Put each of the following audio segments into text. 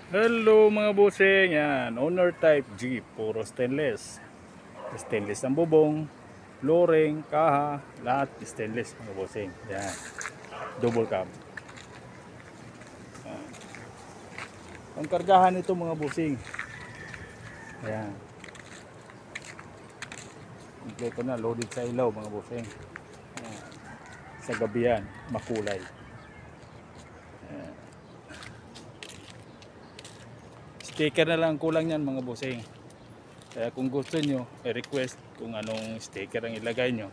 Hello mga bossing, yan, owner type Jeep, puro stainless. Stainless ang bubong, flooring, kaha, lahat stainless mga bossing. Yan, double cab. Yan. Ang kargahan ito mga bossing. Ayan. Kompleto na, loaded sa ilaw mga bossing. Ayan. Sa gabi yan, makulay. Ayan. Sticker na lang kulang yan mga bossing. Kaya kung gusto nyo, i-request kung anong sticker ang ilagay nyo.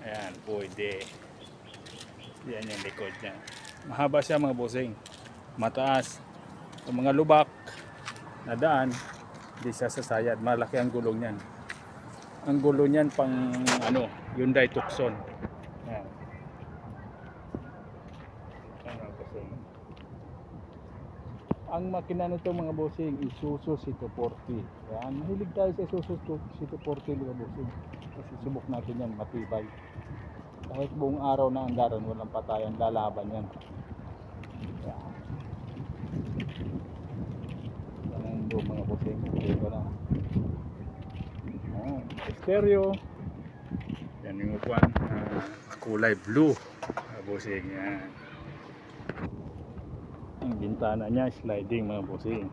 Ayan, pwede. Yan yung likod niya. Mahaba siya mga bossing. Mataas. Yung mga lubak na daan, hindi siya sasayad. Malaki ang gulong niyan. Ang gulong niyan pang Hyundai Tucson. Ayan. Ayan mga bossing. Ang makina nito mga bossing, Isuzu C240. Yan, mahilig tayo sa Isuzu C240 mga bossing. Kasi subok natin yan, matibay. Kahit buong araw na andaran, walang patayan, lalaban yan. Yan. Yan ang doon mga bossing. Dito na. Stereo. Yan yung upuan. Kulay blue. Mga bossing, yan. Ang bintana niya sliding mga bossing.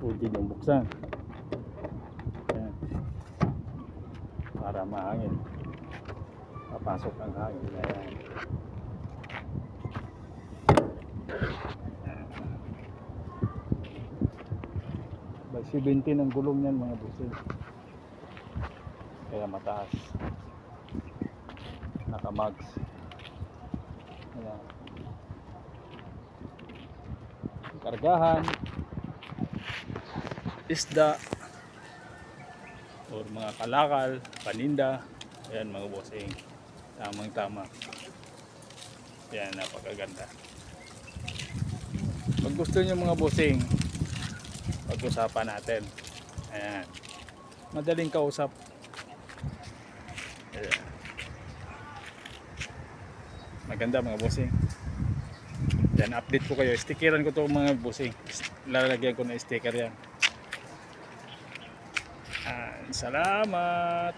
Pwede yung buksan. Ayan. Para mahangin. Papasok ang hangin. Ayan. By 17 ang gulong niyan mga bossing. Kaya mataas. Naka-mags. Ayan. Kargahan, isda or mga kalakal, paninda. Ayan mga bossing, tamang tama. Ayan, napakaganda. Pag gusto nyo mga bossing, pag-usapan natin. Ayan, madaling kausap. Ayan. Maganda mga bossing. Yan, update ko kayo. Stickeran ko to mga bossing. Lalagyan ko na sticker yan. Salamat.